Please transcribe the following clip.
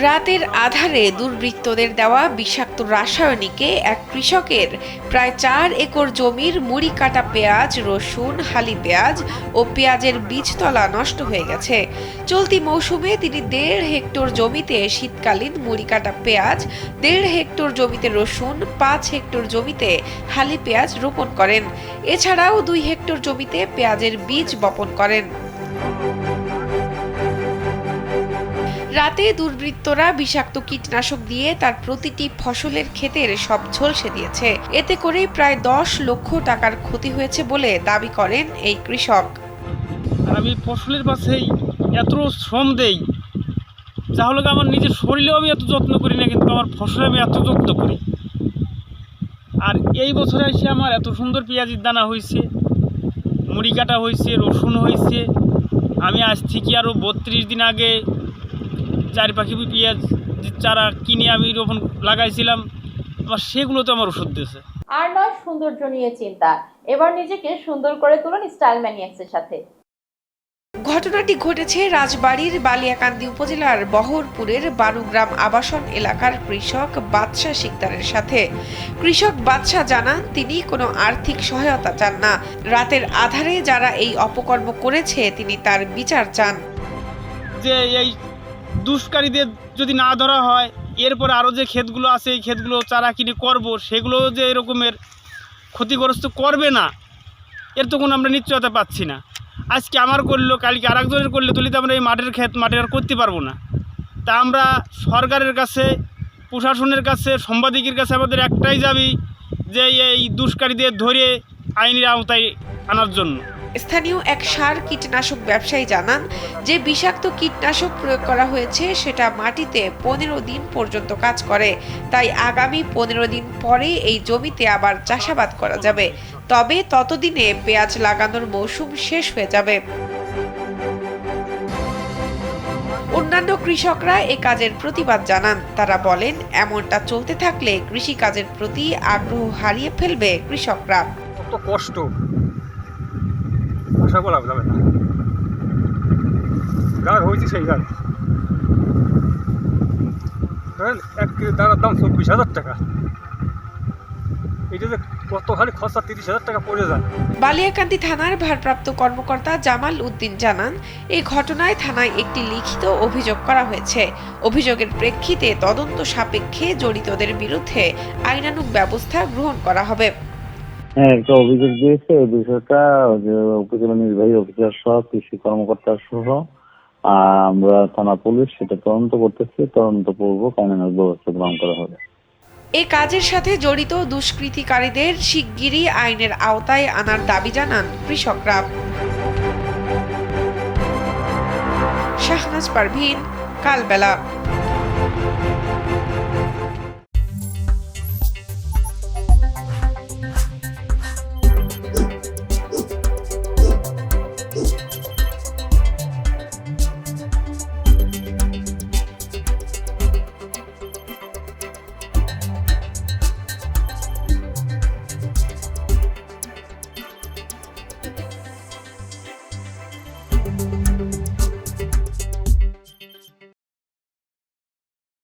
রাতের আঁধারে দুর্বৃত্তদের দেওয়া বিষাক্ত রাসায়নিকে এক কৃষকের প্রায় ৪ একর জমির মুড়ি কাটা পেঁয়াজ, রসুন, হালি পেঁয়াজ ও পেঁয়াজের বীজতলা নষ্ট হয়ে গেছে। চলতি মৌসুমে তিনি ১.৫ হেক্টর জমিতে শীতকালীন মুড়ি কাটা পেঁয়াজ, ১.৫ হেক্টর জমিতে রসুন, ৫ হেক্টর জমিতে হালি পেঁয়াজ রোপণ করেন। এছাড়াও ২ হেক্টর জমিতে পেঁয়াজের বীজ বপন করেন। রাতে দুর্বৃত্তরা বিষাক্ত কীটনাশক দিয়ে তার প্রতিটি ফসলের ক্ষেতের সব ঝলসে দিয়েছে। এতে করে প্রায় ১০ লক্ষ টাকার ক্ষতি হয়েছে বলে দাবি করেন এই কৃষক। আমি ফসলের পাশেই এত শ্রম দেই, যা হলো আমার নিজের শরীরেও আমি এত যত্ন করি না, কিন্তু আমার ফসলে আমি এত যত্ন করি। আর এই বছরে এসে আমার এত সুন্দর পেঁয়াজের দানা হয়েছে, মুড়ি কাটা হয়েছে, রসুন হয়েছে। আমি আজ থেকে আরও ৩২ দিন আগে ৪ পাখি পেঁয়াজ চারা কিনে আমি রোপণ লাগাইছিলাম, আমার সেগুলো তো আমার ওষুধ দিয়েছে। আর নয় সৌন্দর্য নিয়ে চিন্তা, এবার নিজেকে সুন্দর করে তুলুন স্টাইল ম্যানিয়াক্সের সাথে। ঘটনাটি ঘটেছে রাজবাড়ীর বালিয়াকান্দি উপজেলার বহরপুরের বানুগ্রাম আবাসন এলাকার কৃষক বাদশা শিকদারের সাথে। কৃষক বাদশা জানান তিনি কোনো আর্থিক সহায়তা চান না। রাতের আধারে যারা এই অপকর্ম করেছে তিনি তার বিচার চান। যে এই দুষ্কারীদের যদি না ধরা হয়, এরপর আরও যে ক্ষেতগুলো আছে এই ক্ষেতগুলো চারা কিনে করব, সেগুলো যে এরকমের ক্ষতিগ্রস্ত করবে না, এর তো কোনো আমরা নিশ্চয়তা পাচ্ছি না। আজকে আমার করলো, কালকে আরেকজনের করলে তুলি তো আমরা এই মাঠে আর করতে পারবো না। তা আমরা সরকারের কাছে, প্রশাসনের কাছে, সাংবাদিকের কাছে আমাদের একটাই দাবি যে এই দুষ্কারীদের ধরে আইনের আওতায় আনার জন্য। স্থানীয় এক সার কীটনাশক ব্যবসায়ী জানান যে বিষাক্ত কীটনাশক প্রয়োগ করা হয়েছে সেটা মাটিতে ১৫ দিন পর্যন্ত কাজ করে। তাই আগামী ১৫ দিন পরে এই জমিতে আবার চাষাবাদ করা যাবে। তবে ততদিনে পেঁয়াজ লাগানোর মৌসুম শেষ হয়ে যাবে। অন্যান্য কৃষকরা এ কাজের প্রতিবাদ জানান। তারা বলেন এমনটা চলতে থাকলে কৃষিকাজের প্রতি আগ্রহ হারিয়ে ফেলবে কৃষকরা। কত কষ্ট আশা করা যাবে না, গাছ হয়েছে সেই গাছ। এক কেজি দানার দাম ২৪,০০০ টাকা, এটা যে কত খালি খরচা ৩০,০০০ টাকা পড়ে যায়। বালিয়াকান্দি থানার ভারপ্রাপ্ত কর্মকর্তা জামাল উদ্দিন জানান এই ঘটনায় থানায় একটি লিখিত অভিযোগ করা হয়েছে। অভিযোগের প্রেক্ষিতে তদন্ত সাপেক্ষে জড়িতদের বিরুদ্ধে আইনানুগ ব্যবস্থা গ্রহণ করা হবে। হ্যাঁ, একটা অভিযোগ দিয়েছে। এই বিষয়টা উপজেলা নির্বাহী অফিসার সহ কৃষি কর্মকর্তা সহ আমরা থানা পুলিশ সেটা তদন্ত করতেছি। তদন্তপূর্বক আইনানুগ ব্যবস্থা গ্রহণ করা হবে। এই কাজের সাথে জড়িত দুষ্কৃতিকারীদের শিগগিরই আইনের আওতায় আনার দাবি জানান কৃষকরা। শাহনাজ পারভীন, কালবেলা।